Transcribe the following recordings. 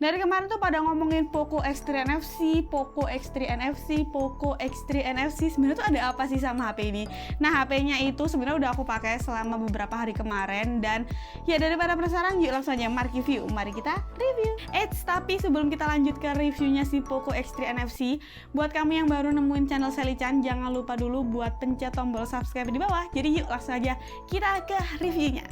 Dari kemarin tuh pada ngomongin Poco X3 NFC, Poco X3 NFC, Poco X3 NFC. Sebenarnya tuh ada apa sih sama HP ini? Nah, HP-nya itu sebenarnya udah aku pakai selama beberapa hari kemarin, dan ya daripada penasaran, yuk langsung aja Mark Review. Mari kita review. Tapi sebelum kita lanjut ke reviewnya si Poco X3 NFC, buat kamu yang baru nemuin channel Sally Chan, jangan lupa dulu buat pencet tombol subscribe di bawah. Jadi yuk langsung aja kita ke reviewnya.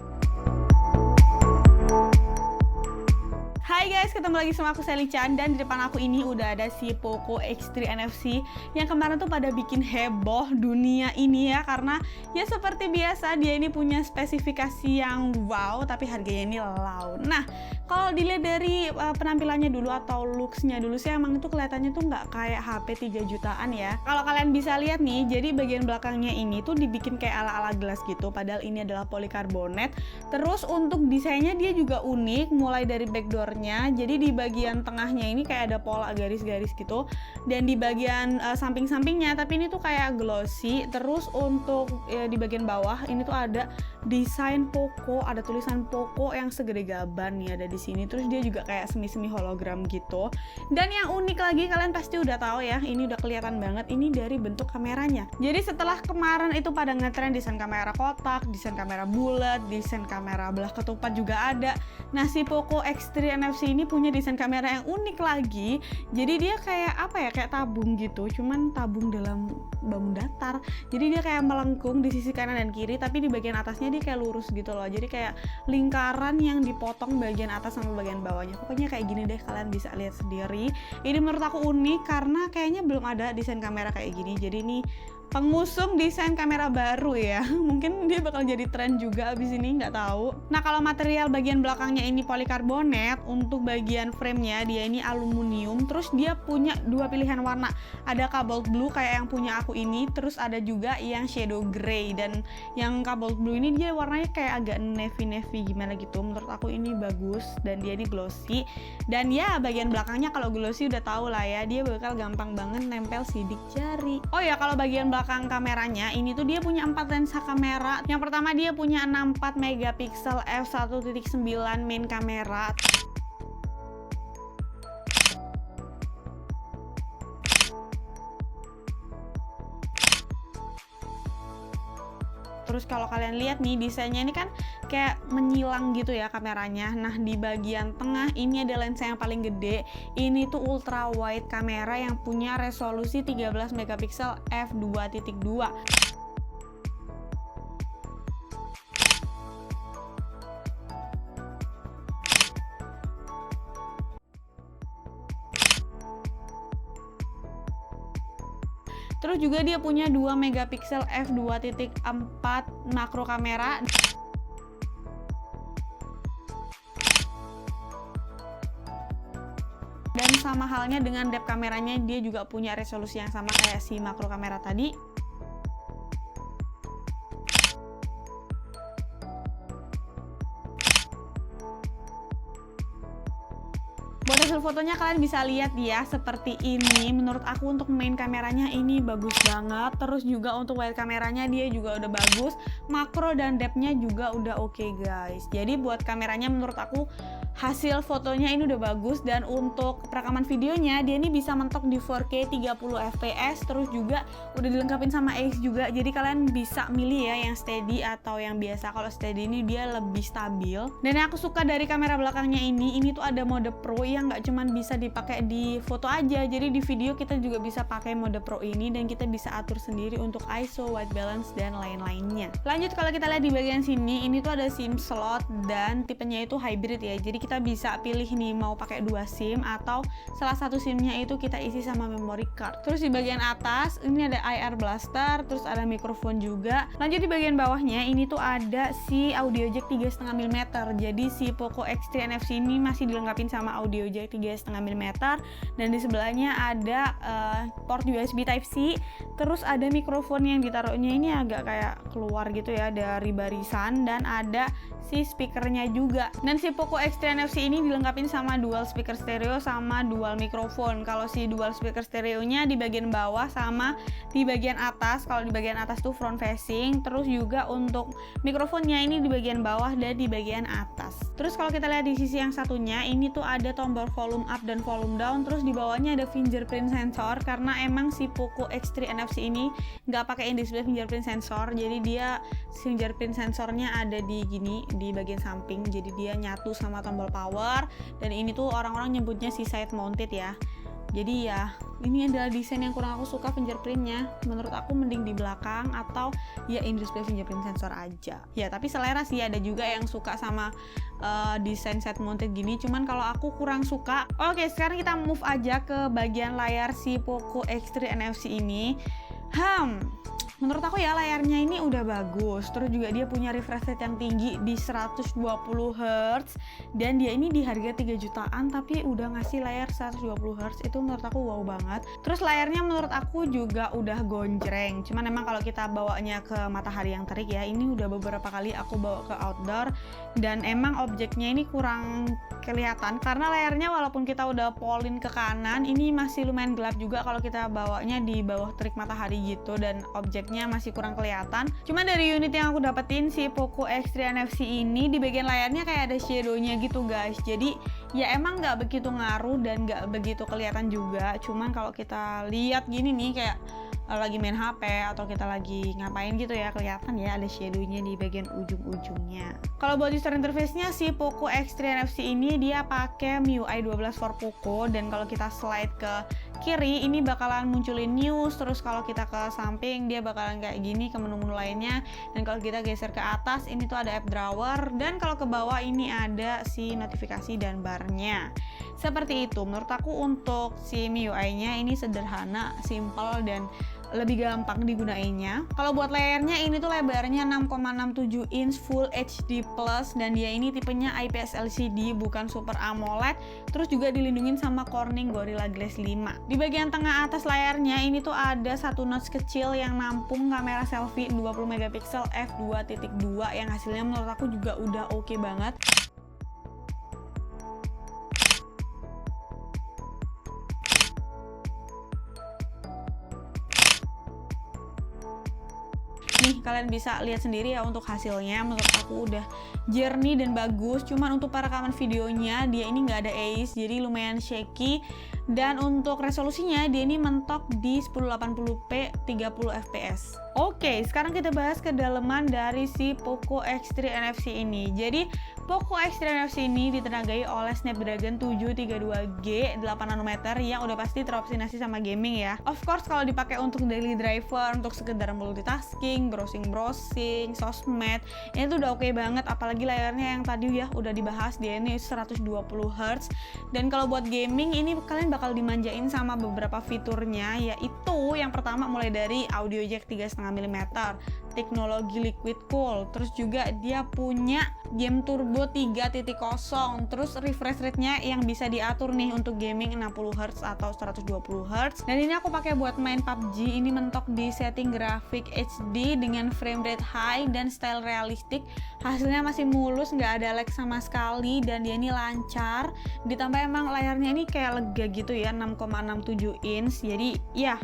Hai guys, ketemu lagi sama aku Sally Chan, dan di depan aku ini udah ada si Poco X3 NFC yang kemarin tuh pada bikin heboh dunia ini ya, karena ya seperti biasa dia ini punya spesifikasi yang wow tapi harganya ini low. Nah, kalau dilihat dari penampilannya dulu atau looksnya dulu sih emang itu kelihatannya tuh nggak kayak HP 3 jutaan ya. Kalau kalian bisa lihat nih, jadi bagian belakangnya ini tuh dibikin kayak ala-ala gelas gitu, padahal ini adalah polikarbonat. Terus untuk desainnya dia juga unik, mulai dari backdoor. Jadi di bagian tengahnya ini kayak ada pola garis-garis gitu, dan di bagian samping-sampingnya tapi ini tuh kayak glossy. Terus untuk di bagian bawah ini tuh ada desain Poco, ada tulisan Poco yang segede gaban nih ada di sini. Terus dia juga kayak semi-semi hologram gitu. Dan yang unik lagi, kalian pasti udah tahu ya, ini udah kelihatan banget ini dari bentuk kameranya. Jadi setelah kemarin itu pada ngetren desain kamera kotak, desain kamera bulat, desain kamera belah ketupat juga ada. Nah, si Poco X3 NFC ini punya desain kamera yang unik lagi. Jadi dia kayak apa ya, kayak tabung gitu, cuman tabung dalam bambu datar. Jadi dia kayak melengkung di sisi kanan dan kiri, tapi di bagian atasnya dia kayak lurus gitu loh. Jadi kayak lingkaran yang dipotong bagian atas sama bagian bawahnya. Pokoknya kayak gini deh, kalian bisa lihat sendiri. Ini menurut aku unik karena kayaknya belum ada desain kamera kayak gini. Jadi ini pengusung desain kamera baru ya. Mungkin dia bakal jadi tren juga abis ini, nggak tahu. Nah, kalau material bagian belakangnya ini polikarbonat, untuk bagian framenya dia ini aluminium. Terus dia punya dua pilihan warna, ada cobalt blue kayak yang punya aku ini, terus ada juga yang shadow gray. Dan yang cobalt blue ini dia warnanya kayak agak navy gimana gitu. Menurut aku ini bagus, dan dia ini glossy. Dan ya bagian belakangnya kalau glossy udah tahu lah ya, dia bakal gampang banget nempel sidik jari. Oh ya, kalau bagian belakang kameranya ini tuh dia punya 4 lensa kamera. Yang pertama dia punya 64 megapiksel f1.9 main kamera. Terus kalau kalian lihat nih, desainnya ini kan kayak menyilang gitu ya kameranya. Nah, di bagian tengah ini ada lensa yang paling gede. Ini tuh ultra wide kamera yang punya resolusi 13 megapiksel f2.2. Terus juga dia punya 2 megapiksel f2.4 makro kamera. Dan sama halnya dengan depth kameranya, dia juga punya resolusi yang sama kayak si makro kamera tadi. Buat hasil fotonya kalian bisa lihat ya seperti ini. Menurut aku untuk main kameranya ini bagus banget. Terus juga untuk wide kameranya dia juga udah bagus. Makro dan depth-nya juga udah oke guys. Jadi buat kameranya menurut aku hasil fotonya ini udah bagus. Dan untuk perekaman videonya dia ini bisa mentok di 4K 30 fps. Terus juga udah dilengkapin sama AX juga. Jadi kalian bisa milih ya yang steady atau yang biasa. Kalau steady ini dia lebih stabil. Dan yang aku suka dari kamera belakangnya ini tuh ada mode pro yang nggak cuman bisa dipakai di foto aja. Jadi di video kita juga bisa pakai mode pro ini, dan kita bisa atur sendiri untuk ISO, white balance, dan lain-lainnya. Lanjut, kalau kita lihat di bagian sini, ini tuh ada SIM slot dan tipenya itu hybrid ya. Jadi kita bisa pilih nih mau pakai 2 SIM atau salah satu SIM-nya itu kita isi sama memory card. Terus di bagian atas ini ada IR blaster, terus ada mikrofon juga. Lanjut di bagian bawahnya ini tuh ada si audio jack 3,5 mm. Jadi si Poco X3 NFC ini masih dilengkapi sama audio jack 3,5 mm, dan di sebelahnya ada port USB Type-C. Terus ada mikrofon yang ditaruhnya ini agak kayak keluar gitu ya dari barisan, dan ada si speakernya juga. Dan si Poco X3 NFC ini dilengkapi sama dual speaker stereo sama dual mikrofon. Kalau si dual speaker stereonya di bagian bawah sama di bagian atas. Kalau di bagian atas tuh front facing. Terus juga untuk mikrofonnya ini di bagian bawah dan di bagian atas. Terus kalau kita lihat di sisi yang satunya, ini tuh ada tombol tombol volume up dan volume down, terus di bawahnya ada fingerprint sensor karena emang si Poco X3 NFC ini nggak pakai in-display fingerprint sensor, jadi dia fingerprint sensornya ada di gini di bagian samping, jadi dia nyatu sama tombol power. Dan ini tuh orang-orang nyebutnya si side mounted ya. Jadi ya ini adalah desain yang kurang aku suka fingerprintnya. Menurut aku mending di belakang atau ya in display fingerprint sensor aja. Ya tapi selera sih, ada juga yang suka sama desain side mounted gini. Cuman kalau aku kurang suka. Oke, sekarang kita move aja ke bagian layar si Poco X3 NFC ini. Menurut aku ya layarnya ini udah bagus, terus juga dia punya refresh rate yang tinggi di 120 Hz, dan dia ini di harga 3 jutaan tapi udah ngasih layar 120 Hz, itu menurut aku wow banget. Terus layarnya menurut aku juga udah gonjreng, cuman emang kalau kita bawanya ke matahari yang terik ya, ini udah beberapa kali aku bawa ke outdoor dan emang objeknya ini kurang kelihatan karena layarnya walaupun kita udah polin ke kanan, ini masih lumayan gelap juga kalau kita bawanya di bawah terik matahari gitu, dan objeknya masih kurang kelihatan. Cuma dari unit yang aku dapetin si Poco X3 NFC ini di bagian layarnya kayak ada shadownya gitu guys, jadi ya emang nggak begitu ngaruh dan nggak begitu kelihatan juga. Cuman kalau kita lihat gini nih kayak lagi main HP atau kita lagi ngapain gitu ya, kelihatan ya ada shadownya di bagian ujung-ujungnya. Kalau buat user interface-nya si Poco X3 NFC ini dia pakai MIUI 12 for Poco, dan kalau kita slide ke kiri ini bakalan munculin news, terus kalau kita ke samping dia bakalan kayak gini ke menu-menu lainnya, dan kalau kita geser ke atas ini tuh ada app drawer, dan kalau ke bawah ini ada si notifikasi dan barnya. Seperti itu. Menurut aku untuk si MIUI-nya ini sederhana, simple, dan lebih gampang digunainnya. Kalau buat layarnya ini tuh lebarnya 6,67 inch Full HD Plus, dan dia ini tipenya IPS LCD bukan Super AMOLED. Terus juga dilindungin sama Corning Gorilla Glass 5. Di bagian tengah atas layarnya ini tuh ada satu notch kecil yang nampung kamera selfie 20 megapiksel f2.2 yang hasilnya menurut aku juga udah oke banget. Nih kalian bisa lihat sendiri ya untuk hasilnya, menurut aku udah jernih dan bagus. Cuman untuk perekaman videonya dia ini nggak ada AIS, jadi lumayan shaky. Dan untuk resolusinya dia ini mentok di 1080p 30 fps. Oke, sekarang kita bahas kedalaman dari si Poco X3 NFC ini. Jadi Poco X3 NFC ini ditenagai oleh Snapdragon 732G 8 nanometer yang udah pasti teropsinasi sama gaming ya. Of course kalau dipakai untuk daily driver, untuk sekedar multitasking, browsing, sosmed, ini tuh udah oke banget. Apalagi layarnya yang tadi ya udah dibahas, dia ini 120 Hz. Dan kalau buat gaming ini kalian bakal dimanjain sama beberapa fiturnya, yaitu yang pertama mulai dari audio jack 3,5 mm, teknologi liquid cool, terus juga dia punya game turbo 3.0, terus refresh rate-nya yang bisa diatur nih untuk gaming 60 Hz atau 120 Hz. Dan ini aku pakai buat main PUBG, ini mentok di setting grafik HD dengan frame rate high dan style realistik. Hasilnya masih mulus, nggak ada lag sama sekali, dan dia ini lancar. Ditambah emang layarnya ini kayak lega gitu ya, 6,67 inch. Jadi ya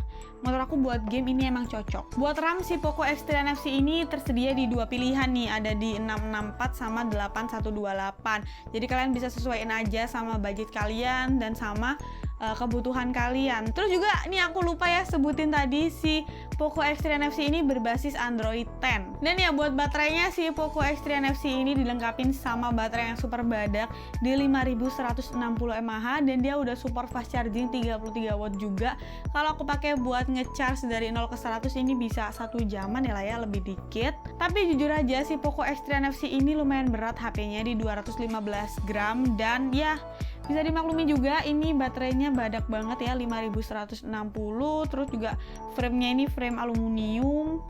menurut aku buat game ini emang cocok. Buat RAM si Poco X3 NFC ini tersedia di dua pilihan nih, ada di 664 sama 8128. Jadi kalian bisa sesuaiin aja sama budget kalian dan sama kebutuhan kalian. Terus juga nih aku lupa ya sebutin tadi, si Poco X3 NFC ini berbasis Android 10. Dan ya buat baterainya si Poco X3 NFC ini dilengkapin sama baterai yang super badak di 5160 mAh, dan dia udah support fast charging 33 watt juga. Kalau aku pakai buat ngecharge dari 0 ke 100 ini bisa 1 jaman ya lah ya, lebih dikit. Tapi jujur aja si Poco X3 NFC ini lumayan berat, HP-nya di 215 gram, dan ya bisa dimaklumi juga ini baterainya badak banget ya, 5160. Terus juga frame-nya ini frame aluminium.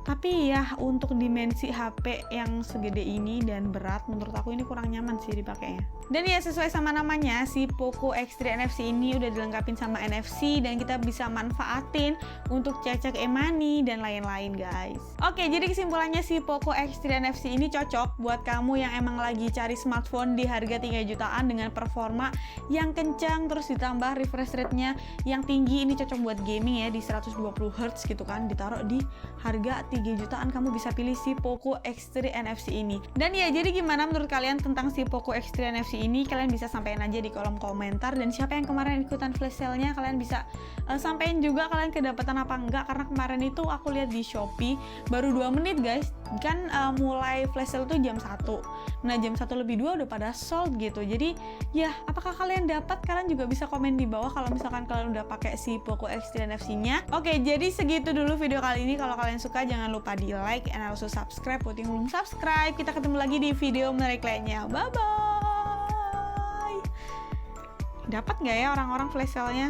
Tapi ya untuk dimensi HP yang segede ini dan berat, menurut aku ini kurang nyaman sih dipakainya. Dan ya sesuai sama namanya, si Poco X3 NFC ini udah dilengkapin sama NFC, dan kita bisa manfaatin untuk cek-cek e-money dan lain-lain guys. Oke, jadi kesimpulannya si Poco X3 NFC ini cocok buat kamu yang emang lagi cari smartphone di harga 3 jutaan dengan performa yang kencang, terus ditambah refresh rate-nya yang tinggi. Ini cocok buat gaming ya, di 120 Hz gitu kan, ditaruh di harga 3 jutaan kamu bisa pilih si Poco X3 NFC ini. Dan ya, jadi gimana menurut kalian tentang si Poco X3 NFC ini? Kalian bisa sampaikan aja di kolom komentar. Dan siapa yang kemarin ikutan flash sale-nya, kalian bisa sampaikan juga kalian kedapatan apa enggak, karena kemarin itu aku lihat di Shopee baru 2 menit guys, kan mulai flash sale tuh jam 1. Nah jam 1 lebih 2 udah pada sold gitu. Jadi ya, apakah kalian dapat? Kalian juga bisa komen di bawah kalau misalkan kalian udah pakai si Poco X3 NFC-nya. Oke, jadi segitu dulu video kali ini. Kalau kalian suka jangan lupa di like and also subscribe buat yang belum subscribe. Kita ketemu lagi di video menarik lainnya. Bye bye. Dapat nggak ya orang-orang flash sale-nya?